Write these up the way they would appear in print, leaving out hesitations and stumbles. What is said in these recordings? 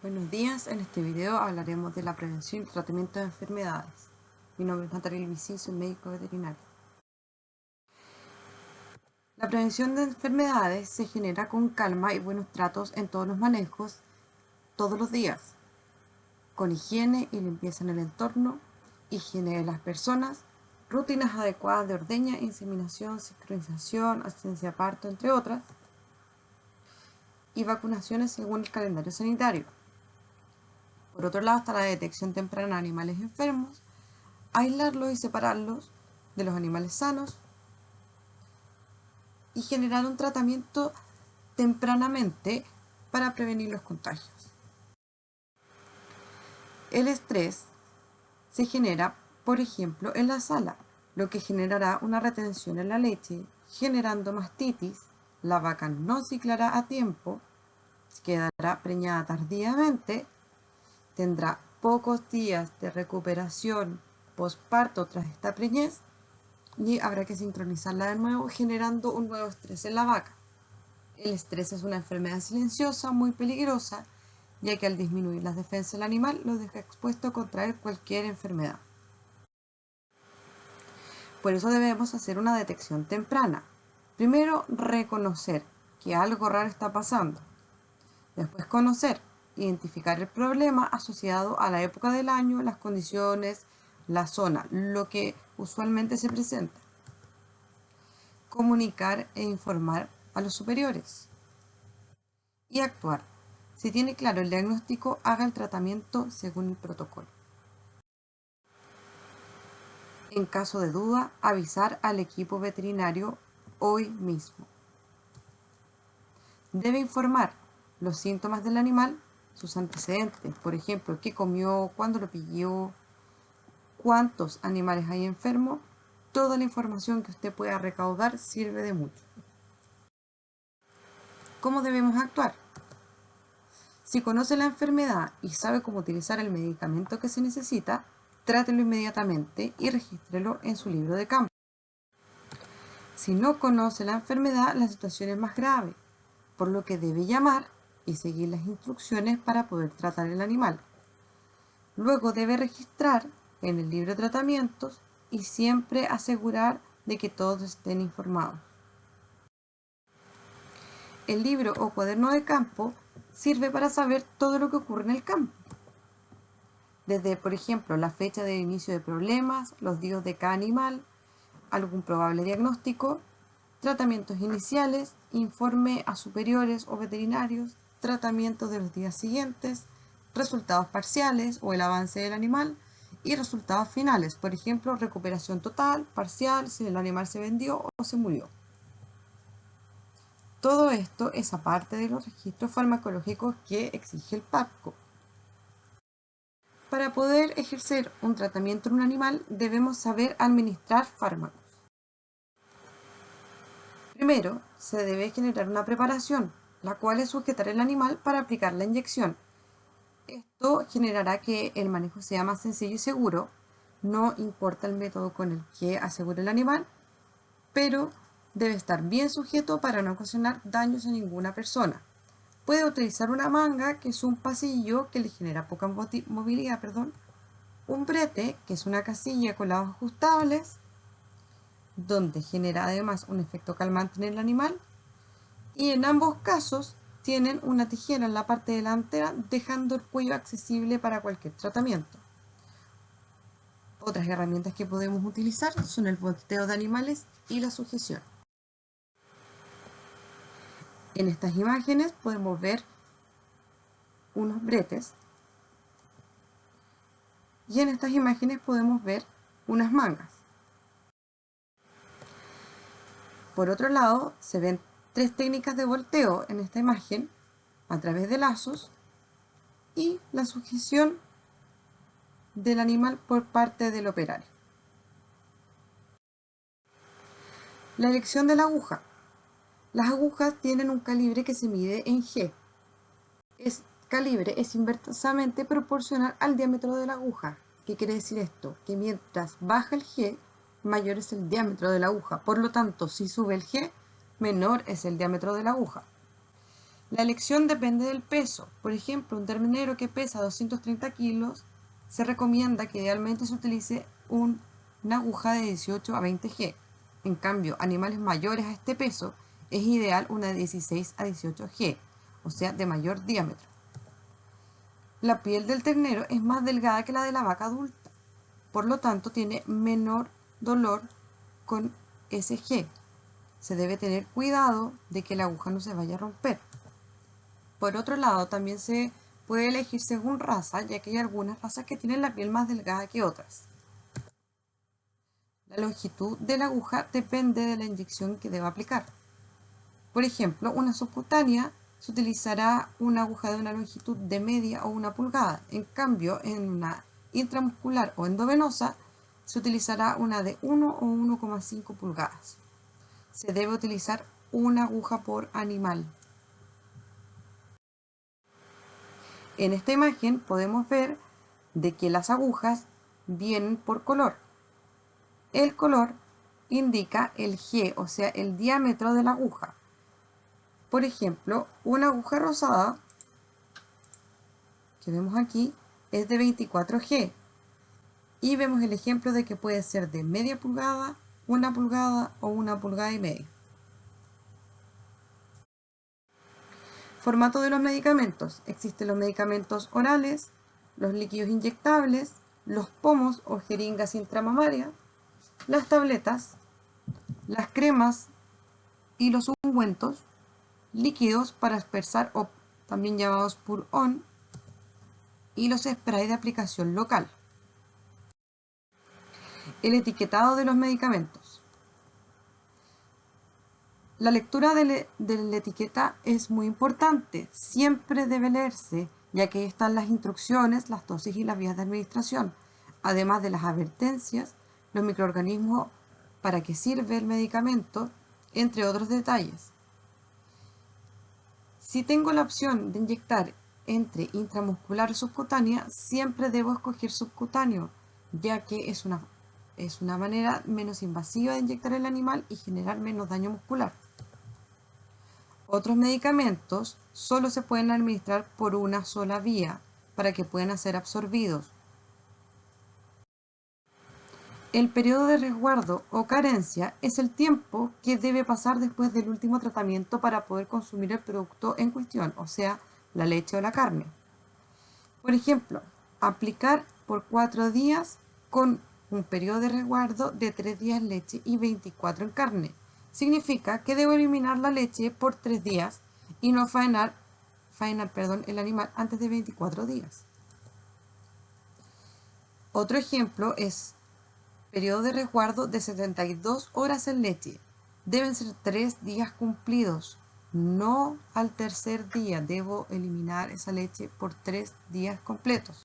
Buenos días, en este video hablaremos de la prevención y tratamiento de enfermedades. Mi nombre es Natalia Luisi, soy médico veterinario. La prevención de enfermedades se genera con calma y buenos tratos en todos los manejos, todos los días, con higiene y limpieza en el entorno, higiene de las personas, rutinas adecuadas de ordeña, inseminación, sincronización, asistencia a parto, entre otras, y vacunaciones según el calendario sanitario. Por otro lado está la detección temprana de animales enfermos, aislarlos y separarlos de los animales sanos y generar un tratamiento tempranamente para prevenir los contagios. El estrés se genera, por ejemplo, en la sala, lo que generará una retención en la leche, generando mastitis, la vaca no ciclará a tiempo, quedará preñada tardíamente, tendrá pocos días de recuperación posparto tras esta preñez y habrá que sincronizarla de nuevo, generando un nuevo estrés en la vaca. El estrés es una enfermedad silenciosa muy peligrosa, ya que al disminuir las defensas del animal lo deja expuesto a contraer cualquier enfermedad. Por eso debemos hacer una detección temprana. Primero, reconocer que algo raro está pasando. Después, conocer, identificar el problema asociado a la época del año, las condiciones, la zona, lo que usualmente se presenta. Comunicar e informar a los superiores. Y actuar. Si tiene claro el diagnóstico, haga el tratamiento según el protocolo. En caso de duda, avisar al equipo veterinario hoy mismo. Debe informar los síntomas del animal, sus antecedentes, por ejemplo, qué comió, cuándo lo pilló, cuántos animales hay enfermos. Toda la información que usted pueda recaudar sirve de mucho. ¿Cómo debemos actuar? Si conoce la enfermedad y sabe cómo utilizar el medicamento que se necesita, trátelo inmediatamente y regístrelo en su libro de campo. Si no conoce la enfermedad, la situación es más grave, por lo que debe llamar y seguir las instrucciones para poder tratar el animal. Luego debe registrar en el libro de tratamientos y siempre asegurar de que todos estén informados. El libro o cuaderno de campo sirve para saber todo lo que ocurre en el campo. Desde, por ejemplo, la fecha de inicio de problemas, los días de cada animal, algún probable diagnóstico, tratamientos iniciales, informe a superiores o veterinarios, tratamientos de los días siguientes, resultados parciales o el avance del animal y resultados finales, por ejemplo, recuperación total, parcial, si el animal se vendió o se murió. Todo esto es aparte de los registros farmacológicos que exige el PAPCO. Para poder ejercer un tratamiento en un animal debemos saber administrar fármacos. Primero, se debe generar una preparación, la cual es sujetar el animal para aplicar la inyección. Esto generará que el manejo sea más sencillo y seguro, no importa el método con el que asegure el animal, pero debe estar bien sujeto para no ocasionar daños a ninguna persona. Puede utilizar una manga, que es un pasillo que le genera poca movilidad, un brete, que es una casilla con lados ajustables, donde genera además un efecto calmante en el animal, y en ambos casos tienen una tijera en la parte delantera, dejando el cuello accesible para cualquier tratamiento. Otras herramientas que podemos utilizar son el volteo de animales y la sujeción. En estas imágenes podemos ver unos bretes y en estas imágenes podemos ver unas mangas. Por otro lado, se ven tres técnicas de volteo en esta imagen a través de lazos y la sujeción del animal por parte del operario. La elección de la aguja. Las agujas tienen un calibre que se mide en G. Este calibre es inversamente proporcional al diámetro de la aguja. ¿Qué quiere decir esto? Que mientras baja el G, mayor es el diámetro de la aguja. Por lo tanto, si sube el G, menor es el diámetro de la aguja. La elección depende del peso. Por ejemplo, un ternero que pesa 230 kilos, se recomienda que idealmente se utilice una aguja de 18 a 20 G. En cambio, animales mayores a este peso, es ideal una de 16 a 18 G, o sea, de mayor diámetro. La piel del ternero es más delgada que la de la vaca adulta, por lo tanto tiene menor dolor con SG. Se debe tener cuidado de que la aguja no se vaya a romper. Por otro lado, también se puede elegir según raza, ya que hay algunas razas que tienen la piel más delgada que otras. La longitud de la aguja depende de la inyección que deba aplicar. Por ejemplo, una subcutánea se utilizará una aguja de una longitud de media o 1 pulgada. En cambio, en una intramuscular o endovenosa se utilizará una de 1 o 1,5 pulgadas. Se debe utilizar una aguja por animal. En esta imagen podemos ver de que las agujas vienen por color. El color indica el G, o sea, el diámetro de la aguja. Por ejemplo, una aguja rosada que vemos aquí es de 24 G. Y vemos el ejemplo de que puede ser de media pulgada, 1 pulgada o 1 pulgada y media. Formato de los medicamentos. Existen los medicamentos orales, los líquidos inyectables, los pomos o jeringas intramamarias, las tabletas, las cremas y los ungüentos, líquidos para aspersar o también llamados pour-on, y los sprays de aplicación local. El etiquetado de los medicamentos. La lectura de la etiqueta es muy importante, siempre debe leerse, ya que ahí están las instrucciones, las dosis y las vías de administración, además de las advertencias, los microorganismos, para qué sirve el medicamento, entre otros detalles. Si tengo la opción de inyectar entre intramuscular o subcutánea, siempre debo escoger subcutáneo, ya que es una manera menos invasiva de inyectar el animal y generar menos daño muscular. Otros medicamentos solo se pueden administrar por una sola vía para que puedan ser absorbidos. El periodo de resguardo o carencia es el tiempo que debe pasar después del último tratamiento para poder consumir el producto en cuestión, o sea, la leche o la carne. Por ejemplo, aplicar por 4 días con un periodo de resguardo de 3 días en leche y 24 en carne. Significa que debo eliminar la leche por 3 días y no faenar el animal antes de 24 días. Otro ejemplo es periodo de resguardo de 72 horas en leche. Deben ser 3 días cumplidos. No al tercer día. Debo eliminar esa leche por 3 días completos.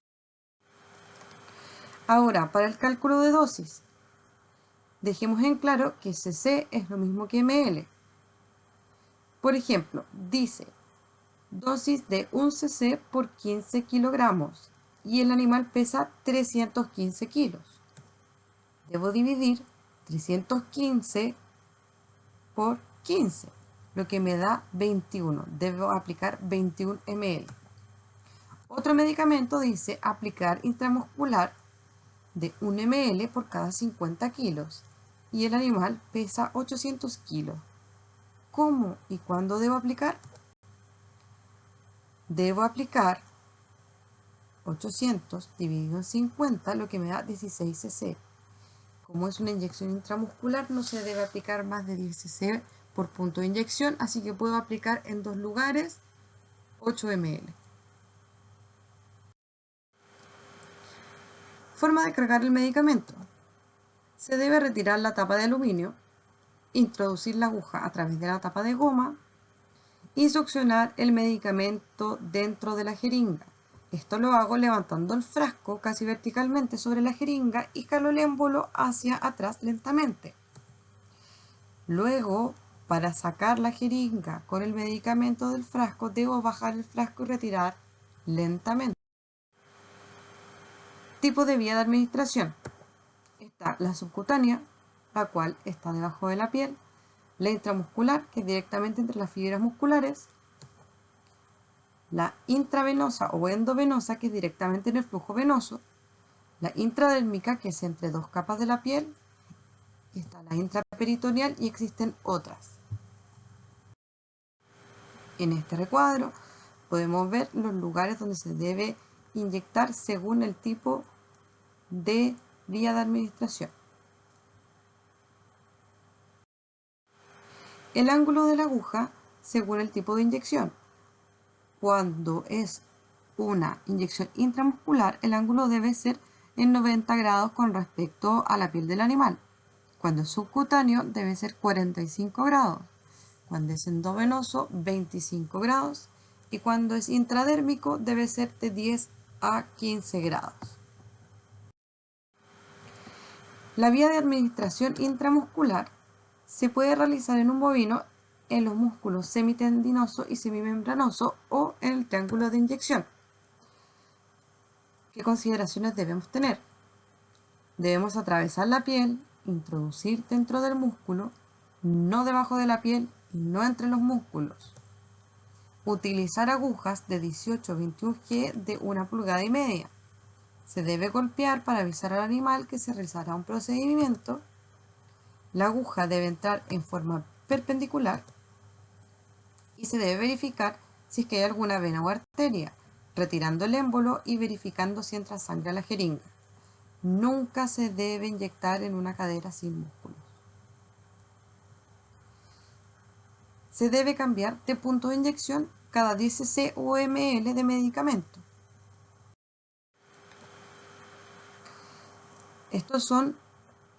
Ahora, para el cálculo de dosis, dejemos en claro que cc es lo mismo que ml. Por ejemplo, dice dosis de 1 cc por 15 kilogramos y el animal pesa 315 kilos. Debo dividir 315 por 15, lo que me da 21. Debo aplicar 21 ml. Otro medicamento dice aplicar intramuscular de 1 ml por cada 50 kilos y el animal pesa 800 kilos. ¿Cómo y cuándo debo aplicar? Debo aplicar 800 dividido en 50, lo que me da 16 cc. Como es una inyección intramuscular, no se debe aplicar más de 10 cc por punto de inyección, así que puedo aplicar en 2 lugares 8 ml. Forma de cargar el medicamento. Se debe retirar la tapa de aluminio, introducir la aguja a través de la tapa de goma y succionar el medicamento dentro de la jeringa. Esto lo hago levantando el frasco casi verticalmente sobre la jeringa y jalo el émbolo hacia atrás lentamente. Luego, para sacar la jeringa con el medicamento del frasco, debo bajar el frasco y retirar lentamente. Tipo de vía de administración. Está la subcutánea, la cual está debajo de la piel, la intramuscular, que es directamente entre las fibras musculares, la intravenosa o endovenosa, que es directamente en el flujo venoso, la intradérmica, que es entre dos capas de la piel, está la intraperitoneal y existen otras. En este recuadro podemos ver los lugares donde se debe inyectar según el tipo de vía de administración. El ángulo de la aguja según el tipo de inyección. Cuando es una inyección intramuscular, el ángulo debe ser en 90 grados con respecto a la piel del animal. Cuando es subcutáneo debe ser 45 grados. Cuando es endovenoso, 25 grados. Y cuando es intradérmico debe ser de 10 a 15 grados. La vía de administración intramuscular se puede realizar en un bovino en los músculos semitendinoso y semimembranoso o en el triángulo de inyección. ¿Qué consideraciones debemos tener? Debemos atravesar la piel, introducir dentro del músculo, no debajo de la piel y no entre los músculos. Utilizar agujas de 18-21 G de 1,5 pulgadas. Se debe golpear para avisar al animal que se realizará un procedimiento. La aguja debe entrar en forma perpendicular y se debe verificar si es que hay alguna vena o arteria, retirando el émbolo y verificando si entra sangre a la jeringa. Nunca se debe inyectar en una cadera sin músculos. Se debe cambiar de punto de inyección cada 10 cc o ml de medicamento. Estos son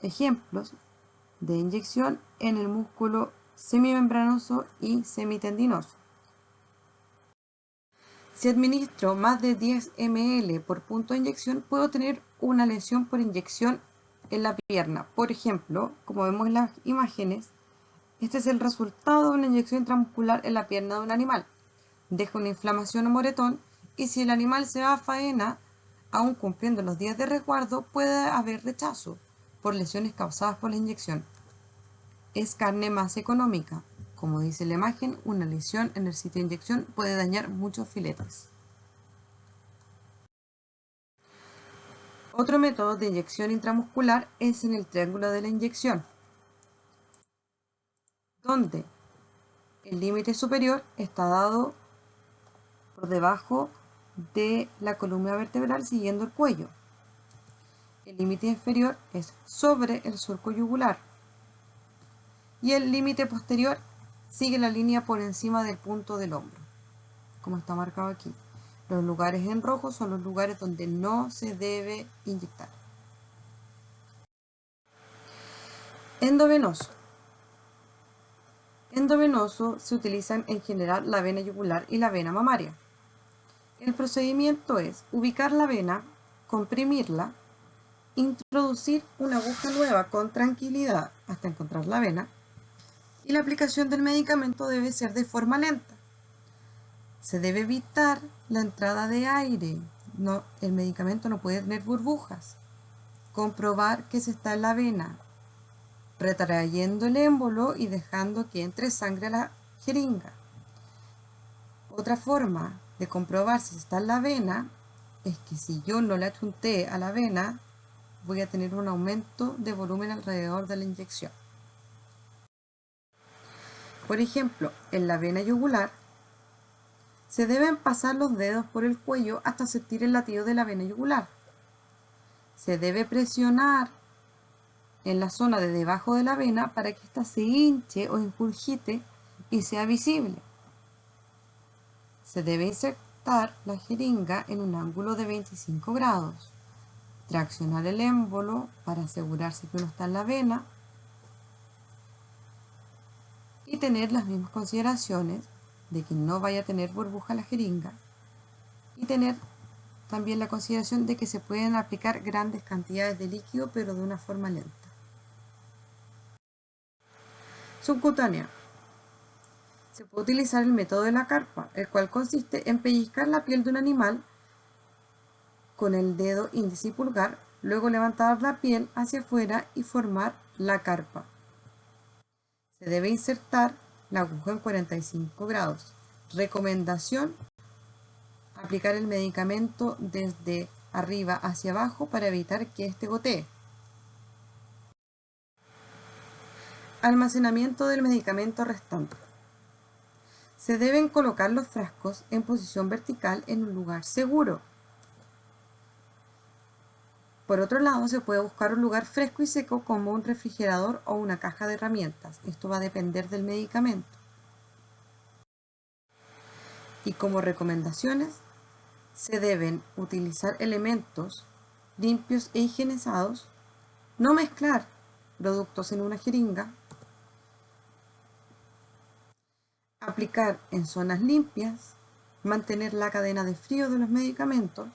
ejemplos de inyección en el músculo semimembranoso y semitendinoso. Si administro más de 10 ml por punto de inyección, puedo tener una lesión por inyección en la pierna. Por ejemplo, como vemos en las imágenes, este es el resultado de una inyección intramuscular en la pierna de un animal. Deja una inflamación o moretón, y si el animal se va a faena, aún cumpliendo los días de resguardo, puede haber rechazo por lesiones causadas por la inyección. Es carne más económica. Como dice la imagen, una lesión en el sitio de inyección puede dañar muchos filetes. Otro método de inyección intramuscular es en el triángulo de la inyección, donde el límite superior está dado por debajo de la columna vertebral siguiendo el cuello. El límite inferior es sobre el surco yugular y el límite posterior sigue la línea por encima del punto del hombro, como está marcado aquí. Los lugares en rojo son los lugares donde no se debe inyectar. Endovenoso. Endovenoso se utilizan en general la vena yugular y la vena mamaria. El procedimiento es ubicar la vena, comprimirla, introducir una aguja nueva con tranquilidad hasta encontrar la vena, y la aplicación del medicamento debe ser de forma lenta. Se debe evitar la entrada de aire. El medicamento no puede tener burbujas. Comprobar que se está en la vena, retrayendo el émbolo y dejando que entre sangre a la jeringa. Otra forma de comprobar si está en la vena es que si yo no le achunté a la vena, voy a tener un aumento de volumen alrededor de la inyección. Por ejemplo, en la vena yugular, se deben pasar los dedos por el cuello hasta sentir el latido de la vena yugular. Se debe presionar en la zona de debajo de la vena para que ésta se hinche o ingurgite y sea visible. Se debe insertar la jeringa en un ángulo de 25 grados. Traccionar el émbolo para asegurarse que uno está en la vena y tener las mismas consideraciones de que no vaya a tener burbuja la jeringa y tener también la consideración de que se pueden aplicar grandes cantidades de líquido pero de una forma lenta. Subcutánea. Se puede utilizar el método de la carpa, el cual consiste en pellizcar la piel de un animal con el dedo índice y pulgar, luego levantar la piel hacia afuera y formar la carpa. Se debe insertar la aguja en 45 grados. Recomendación: Aplicar el medicamento desde arriba hacia abajo para evitar que éste gotee. Almacenamiento del medicamento restante. Se deben colocar los frascos en posición vertical en un lugar seguro. Por otro lado, se puede buscar un lugar fresco y seco como un refrigerador o una caja de herramientas. Esto va a depender del medicamento. Y como recomendaciones, se deben utilizar elementos limpios e higienizados, no mezclar productos en una jeringa, aplicar en zonas limpias, mantener la cadena de frío de los medicamentos.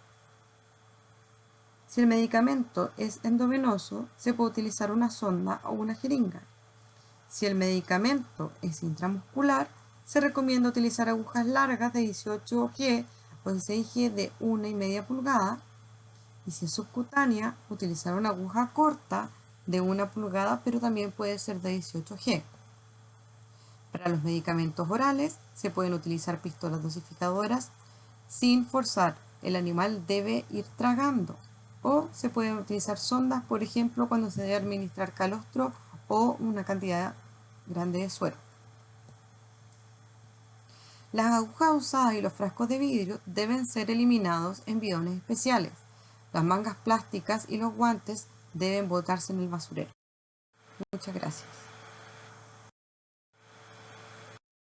Si el medicamento es endovenoso, se puede utilizar una sonda o una jeringa. Si el medicamento es intramuscular, se recomienda utilizar agujas largas de 18 G o 16 G de 1,5 pulgada. Y si es subcutánea, utilizar una aguja corta de 1 pulgada, pero también puede ser de 18 G. Para los medicamentos orales, se pueden utilizar pistolas dosificadoras sin forzar. El animal debe ir tragando. O se pueden utilizar sondas, por ejemplo, cuando se debe administrar calostro o una cantidad grande de suero. Las agujas usadas y los frascos de vidrio deben ser eliminados en bidones especiales. Las mangas plásticas y los guantes deben botarse en el basurero. Muchas gracias.